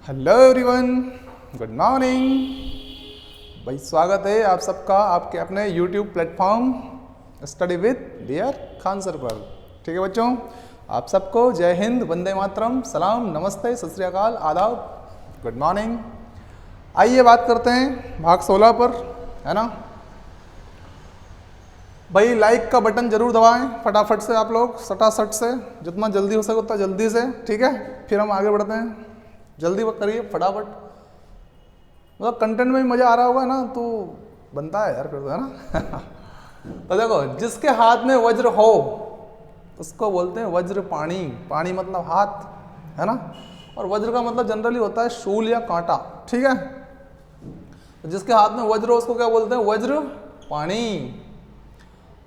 Hello everyone, good morning भाई। स्वागत है आप सबका आपके अपने YouTube platform study with dear Khan sir पर। ठीक है बच्चों, आप सबको जय हिंद, वंदे मातरम, सलाम, नमस्ते, सत श्री अकाल, आदाब, गुड मॉर्निंग। आइए बात करते हैं भाग 16 पर, है ना भाई। लाइक का बटन जरूर दबाएं फटाफट से, आप लोग सटासट से, जितना जल्दी हो सके उतना जल्दी से, ठीक है। फिर हम आगे बढ़ते हैं, जल्दी करिए फटाफट। मतलब कंटेंट में भी मजा आ रहा होगा ना, तो बनता है यार फिर तो, है ना। तो देखो, जिसके हाथ में वज्र हो उसको बोलते हैं वज्र पाणी। पाणी मतलब हाथ, है ना। और वज्र का मतलब जनरली होता है शूल या कांटा, ठीक है। तो जिसके हाथ में वज्र हो उसको क्या बोलते हैं? वज्र पाणी।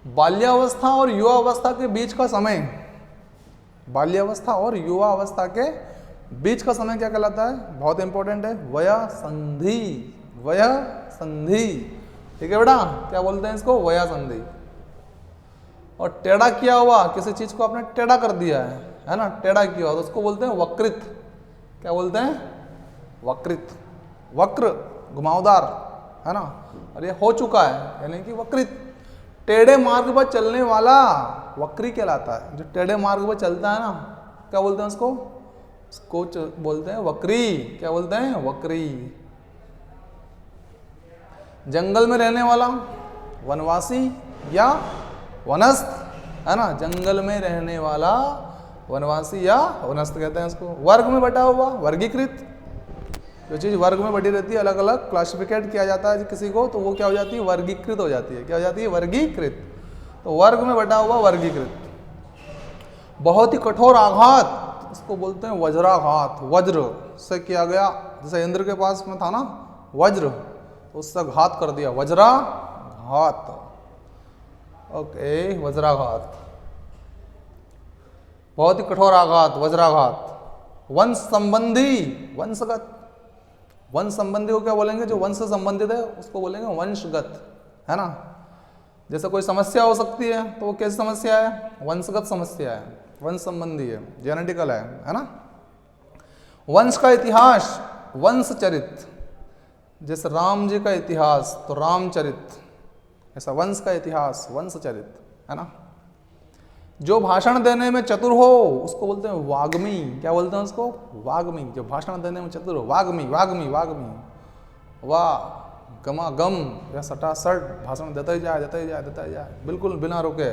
बाल्यावस्था और युवा अवस्था के बीच का समय, बाल्यावस्था और युवा अवस्था के बीच का समय क्या कहलाता है? बहुत इंपॉर्टेंट है, वया संधि। वया संधि, ठीक है बेटा, क्या बोलते हैं इसको? वया संधि। और टेढ़ा किया हुआ, किसी चीज को आपने टेढ़ा कर दिया है ना, टेढ़ा किया हुआ, तो उसको बोलते हैं वक्रित। क्या बोलते हैं? वक्रित। वक्र घुमावदार, है ना। और ये हो चुका है यानी कि वक्रित। टेढ़े मार्ग पर चलने वाला वक्री कहलाता है। जो टेढ़े मार्ग पर चलता है ना, क्या बोलते हैं उसको? उसको बोलते हैं वक्री। क्या बोलते हैं? वक्री। जंगल में रहने वाला वनवासी या वनस्थ, है ना। जंगल में रहने वाला वनवासी या वनस्थ कहते हैं उसको। वर्ग में बटा हुआ, वर्गीकृत। जो चीज वर्ग में बटी रहती है, अलग अलग क्लासिफिकेट किया जाता है किसी को, तो वो क्या हो जाती है? वर्गीकृत हो जाती है। क्या हो जाती है? वर्गीकृत। तो वर्ग में बटा हुआ, वर्गीकृत। बहुत ही कठोर आघात, इसको बोलते हैं वज्राघात। वज्र से किया गया, जैसे इंद्र के पास में था ना वज्र, तो उससे घात कर दिया, वज्राघात। ओके, वज्राघात, बहुत ही कठोर आघात, वज्राघात। वंश संबंधी, वंशगत। वंश संबंधी को क्या बोलेंगे? जो वंश से संबंधित है उसको बोलेंगे वंशगत, है ना। जैसे कोई समस्या हो सकती है, तो वो कैसी समस्या है? वंशगत समस्या है, वंश संबंधी है, जेनेटिकल है ना। वंश का इतिहास, वंश चरित। जैसे राम जी का इतिहास तो रामचरित, ऐसा वंश का इतिहास, वंश चरित, है ना। जो भाषण देने में चतुर हो उसको बोलते हैं वाग्मी। क्या बोलते हैं उसको? वाग्मी। जो भाषण देने में चतुर हो, वाग्मी, वाग्मी, वाग्मी। वाह गमा गम या सटासट भाषण देता ही जाए, देता ही जाए, देता ही जाए, बिल्कुल बिना रुके,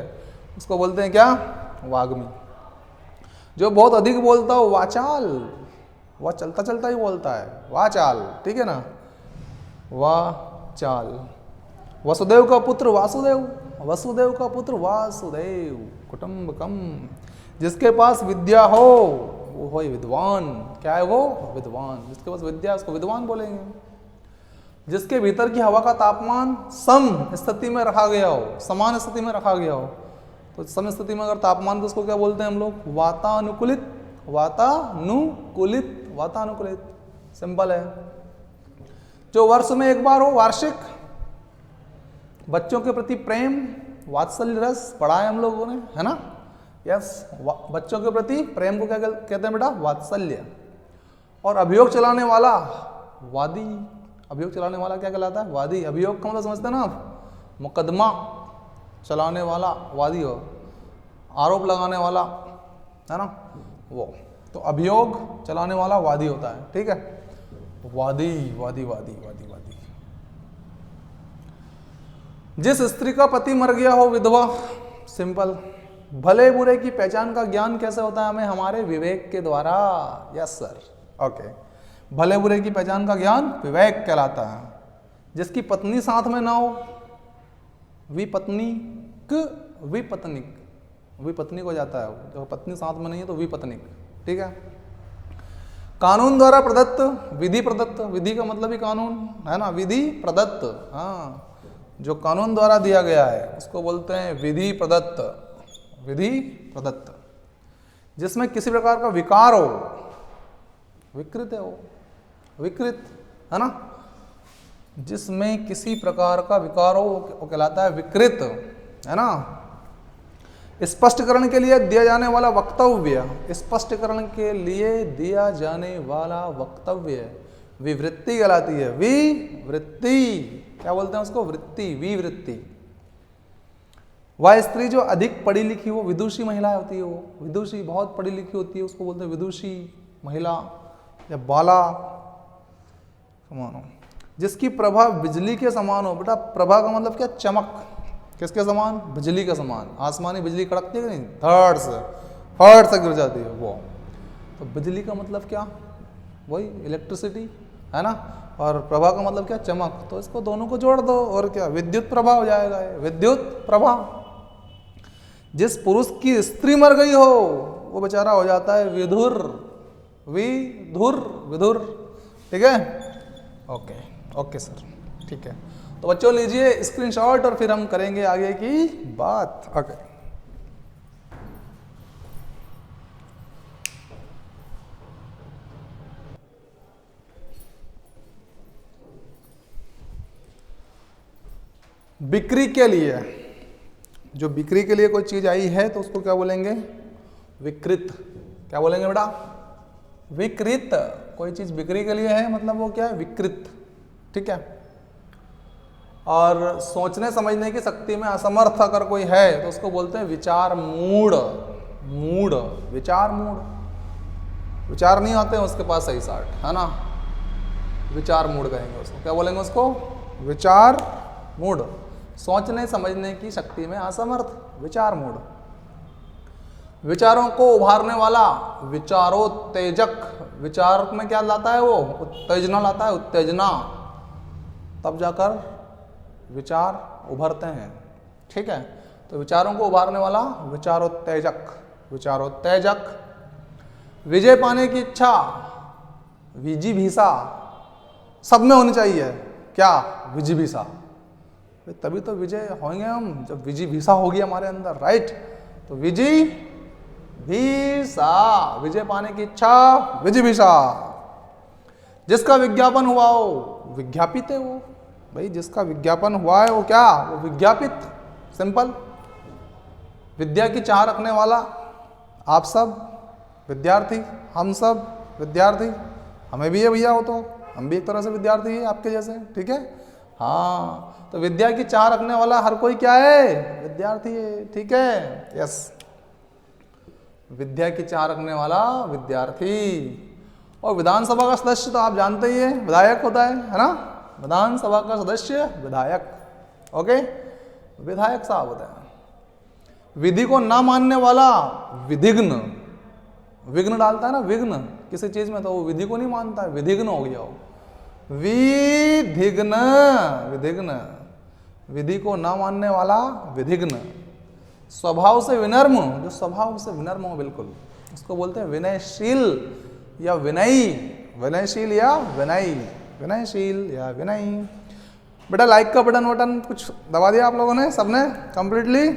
उसको बोलते हैं क्या? वाग्मी। जो बहुत अधिक बोलता हो, वाचाल। वह चलता चलता ही बोलता है, वाचाल, ठीक है ना। वाचाल। वसुदेव का पुत्र वासुदेव, वसुदेव का पुत्र वासुदेव, कुटुंबकम। जिसके पास विद्या हो वो हो विद्वान। क्या है वो? विद्वान। जिसके पास विद्या उसको विद्वान बोलेंगे। जिसके भीतर की हवा का तापमान सम स्थिति में रखा गया हो, समान स्थिति में रखा गया हो, तो सम स्थिति में अगर तापमान, तो उसको क्या बोलते हैं हम लोग? वातानुकूलित। वातानुकूलित, वातानुकूलित, सिंपल है। जो वर्ष में एक बार हो, वार्षिक। बच्चों के प्रति प्रेम, वात्सल्य रस पढ़ा है हम लोगों ने, है ना। यस, बच्चों के प्रति प्रेम को क्या कहते हैं बेटा? वात्सल्य। और अभियोग चलाने वाला वादी। अभियोग चलाने वाला क्या कहलाता है? वादी। अभियोग का मतलब समझते हैं ना आप? मुकदमा चलाने वाला वादी हो, आरोप लगाने वाला, है ना वो। तो अभियोग चलाने वाला वादी होता है, ठीक है। वादी, वादी, वादी, वादी, वादी। जिस स्त्री का पति मर गया हो, विधवा। सिंपल। भले बुरे की पहचान का ज्ञान कैसे होता है हमें? हमारे विवेक के द्वारा। Yes sir, okay. भले बुरे की पहचान का ज्ञान विवेक कहलाता है। जिसकी पत्नी साथ में ना हो, विपत्निक, विपत्निक, विपत्निक हो जाता है। जब पत्नी साथ में नहीं है तो विपत्निक, ठीक है। कानून द्वारा प्रदत्त, विधि प्रदत्त। विधि का मतलब ही कानून, है ना। विधि प्रदत्त, हाँ, जो कानून द्वारा दिया गया है उसको बोलते हैं विधि प्रदत्त। विधि प्रदत्त। जिसमें किसी प्रकार का विकार हो, विकृत है वो, विकृत, है ना। जिसमें किसी प्रकार का विकार हो वो कहलाता है विकृत, है ना। स्पष्टीकरण के लिए दिया जाने वाला वक्तव्य, स्पष्टीकरण के लिए दिया जाने वाला वक्तव्य विवृत्ति कहलाती है। विवृत्ति, क्या बोलते हैं उसको? वृत्ति, विवृत्ति। वह स्त्री जो अधिक पढ़ी लिखी हो, विदुषी महिला होती है, वो विदुषी बहुत पढ़ी लिखी होती है, उसको बोलते हैं विदुषी महिला या बाला समान हो, जिसकी प्रभा बिजली के समान हो। बेटा प्रभा का मतलब क्या? चमक। किसके समान? बिजली के समान। आसमानी बिजली कड़कती है कि नहीं? धड़ से फट से गिर जाती है वो। तो बिजली का मतलब क्या? वही इलेक्ट्रिसिटी है ना। और प्रभा का मतलब क्या? चमक। तो इसको दोनों को जोड़ दो और क्या? विद्युत प्रभा हो जाएगा ये, विद्युत प्रभा। जिस पुरुष की स्त्री मर गई हो वो बेचारा हो जाता है विधुर, विधुर, विधुर। ठीक है, ओके ओके सर, ठीक है। तो बच्चों लीजिए स्क्रीनशॉट और फिर हम करेंगे आगे की बात। ओके, बिक्री के लिए, जो बिक्री के लिए कोई चीज आई है तो उसको क्या बोलेंगे? विकृत। क्या बोलेंगे बेटा? विकृत। कोई चीज बिक्री के लिए है मतलब वो क्या है? विकृत। ठीक है। और सोचने समझने की शक्ति में असमर्थ अगर कोई है तो उसको बोलते हैं विचार मूढ़। मूढ़, विचार मूढ़। विचार नहीं आते हैं उसके पास सही साठ, है ना। विचार मूढ़ कहेंगे उसको। क्या बोलेंगे उसको? विचार मूढ़। सोचने समझने की शक्ति में असमर्थ, विचार मूढ़। विचारों को उभारने वाला, विचारोत्तेजक। विचार में क्या लाता है वो? उत्तेजना लाता है, उत्तेजना। तब जाकर विचार उभरते हैं। ठीक है। तो विचारों को उभारने वाला विचारोत्तेजक, विचारोत्तेजक। विजय पाने की इच्छा, विजिभिषा। सब में होनी चाहिए क्या? विजिभिषा। तभी तो विजय होंगे हम, जब विजिभिषा होगी हमारे अंदर, राइट। तो विजिभिषा, विजय पाने की इच्छा, विजिभिषा। जिसका विज्ञापन हुआ हो, विज्ञापित है वो। भाई जिसका विज्ञापन हुआ है वो क्या? वो विज्ञापित, सिंपल। विद्या की चाह रखने वाला, आप सब विद्यार्थी, हम सब विद्यार्थी, हमें भी है भैया वो, तो हम भी एक तरह से विद्यार्थी है आपके जैसे। ठीक है, हाँ। तो विद्या की चाह रखने वाला हर कोई क्या है? विद्यार्थी है। ठीक है, यस। विद्या की चाह रखने वाला विद्यार्थी। और विधानसभा का सदस्य तो आप जानते ही है, विधायक होता है ना। विधानसभा का सदस्य विधायक, ओके, विधायक साहब होता है। विधि को ना मानने वाला विधिग्न। विघ्न डालता है ना, विघ्न किसी चीज में, तो वो विधि को नहीं मानता है, विधिग्न हो गया वो। विधिग्न, विधिग्न। विधि को ना मानने वाला विधिग्न। स्वभाव से विनम्र, जो स्वभाव से विनम्र हो बिल्कुल, उसको बोलते हैं विनयशील या विनयी। विनयशील या विनयी, विनयशील या विनयी। बेटा लाइक का बटन कुछ दबा दिया आप लोगों ने, सबने कंप्लीटली?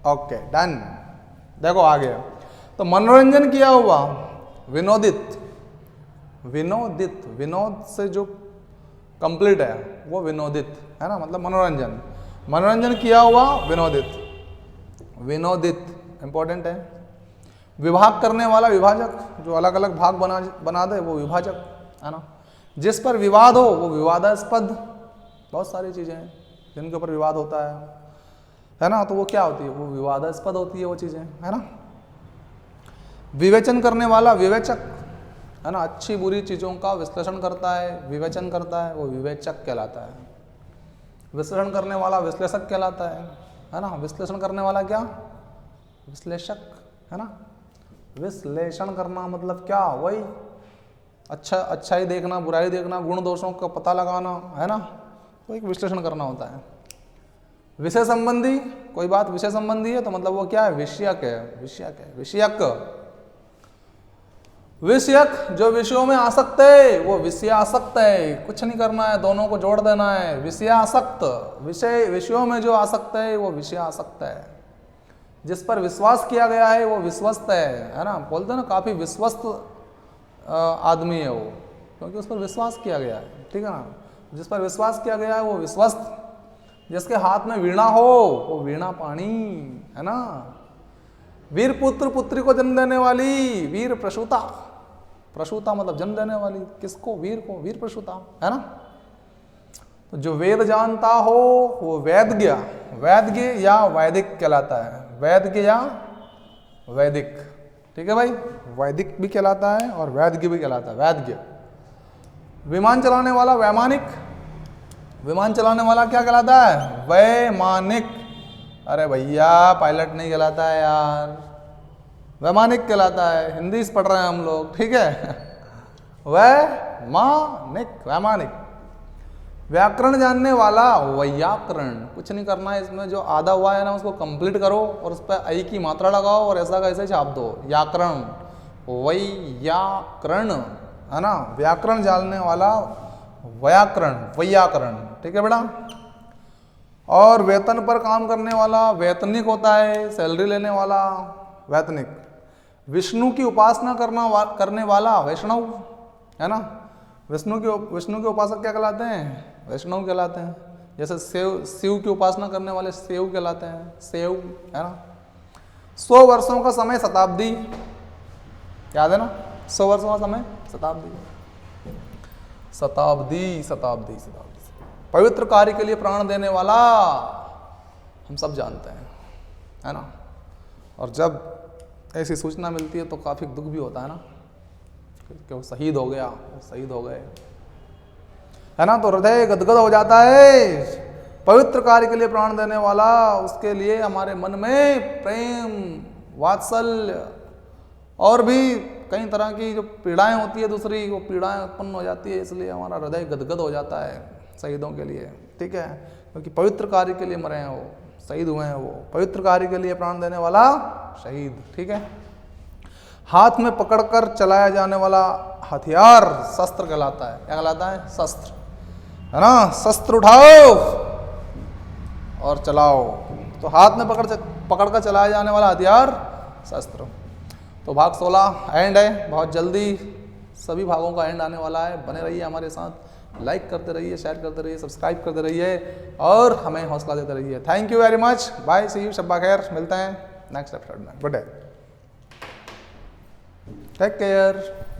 Okay, done. देखो आगे, तो मनोरंजन किया हुआ, विनोदित। विनोदित, विनोद से जो कंप्लीट है वो विनोदित है ना, मतलब मनोरंजन। मनोरंजन किया हुआ विनोदित। विनोदित इंपॉर्टेंट है। विभाग करने वाला विभाजक, जो अलग अलग भाग बना दे वो विभाजक है ना। जिस पर विवाद हो वो विवादास्पद। बहुत सारी चीजें हैं जिनके ऊपर विवाद होता है ना, तो वो क्या होती है? वो विवादास्पद होती है वो चीजें, है ना। विवेचन करने वाला विवेचक है ना, अच्छी बुरी चीजों का विश्लेषण करता है, विवेचन करता है, वो विवेचक कहलाता है। विश्लेषण करने वाला विश्लेषक कहलाता है ना। विश्लेषण करने वाला क्या? विश्लेषक, है ना। विश्लेषण करना मतलब क्या? वही अच्छाई देखना, बुराई देखना, गुण दोषों का पता लगाना, है ना, तो एक विश्लेषण करना होता है। विषय संबंधी, कोई बात विषय संबंधी है तो मतलब वो क्या है? विषयक है, विषयक है, विषयक। विषयक, जो विषयों में आसक्त है वो विषयासक्त है। कुछ नहीं करना है, दोनों को जोड़ देना है। विषयासक्त, विषय, विषयों में जो आसक्त है वो विषयासक्त है। जिस पर विश्वास किया गया है वो विश्वस्त है ना। बोलते हैं ना काफी विश्वस्त आदमी है वो, क्योंकि उस पर विश्वास किया गया है। ठीक है ना, जिस पर विश्वास किया गया है वो विश्वस्त। जिसके हाथ में वीणा हो वो वीणा पाणी, है ना। वीर पुत्र पुत्री को जन्म देने वाली वीर प्रसूता, प्रसूता मतलब जन्म देने वाली, किसको? वीर को, वीर प्रसूता, है ना। तो जो वेद जानता हो वो वैद्य, वैद्य या वैदिक कहलाता है, वैद्य या वैदिक, ठीक है भाई, वैदिक भी कहलाता है और वैद्य भी कहलाता है, वैद्य। विमान चलाने वाला वैमानिक, विमान चलाने वाला क्या कहलाता है? वैमानिक। अरे भैया पायलट नहीं कहलाता है यार, वैमानिक कहलाता है, हिंदी से पढ़ रहे हैं हम लोग, ठीक है। वैमानिक, वैमानिक। व्याकरण जानने वाला वैयाकरण, कुछ नहीं करना है इसमें, जो आधा हुआ है ना उसको कंप्लीट करो और उस पर आई की मात्रा लगाओ और ऐसा का ऐसे छाप दो, व्याकरण, वैयाकरण, है ना। व्याकरण जानने वाला व्याकरण, वैयाकरण, ठीक है बेटा। और वेतन पर काम करने वाला वेतनिक होता है, सैलरी लेने वाला वेतनिक। विष्णु की उपासना करने वाला वैष्णव, है ना। विष्णु के उपासक क्या कहलाते हैं? वैष्णव कहलाते हैं। जैसे शिव की उपासना करने वाले सेव कहलाते हैं, सेव, है ना। 100 वर्षों का समय शताब्दी, याद है ना, 100 वर्षों का समय शताब्दी, शताब्दी, शताब्दी, शताब्दी। पवित्र कार्य के लिए प्राण देने वाला हम सब जानते हैं, है ना। और जब ऐसी सूचना मिलती है तो काफी दुख भी होता है ना, कि वो शहीद हो गया, वो शहीद हो गए, है ना। तो हृदय गदगद हो जाता है। पवित्र कार्य के लिए प्राण देने वाला, उसके लिए हमारे मन में प्रेम, वात्सल्य और भी कई तरह की जो पीड़ाएं होती है दूसरी, वो पीड़ाएं उत्पन्न हो जाती है, इसलिए हमारा हृदय गदगद हो जाता है शहीदों के लिए, ठीक है। क्योंकि पवित्र कार्य के लिए मरे हैं वो, शहीद हुए हैं वो, पवित्र कार्य के लिए प्राण देने वाला शहीद, ठीक है। हाथ में पकड़कर चलाया जाने वाला हथियार शस्त्र कहलाता है, क्या कहलाता है? शस्त्र, है ना। शस्त्र उठाओ और चलाओ, तो हाथ में पकड़कर चलाया जाने वाला हथियार शस्त्र। तो भाग 16 एंड है, बहुत जल्दी सभी भागों का एंड आने वाला है। बने रहिए हमारे साथ, लाइक करते रहिए, शेयर करते रहिए, सब्सक्राइब करते रहिए और हमें हौसला देते रहिए। Thank you very much, bye, see you, शब्बा खैर, मिलते हैं नेक्स्ट एपिसोड में। Good day, take care.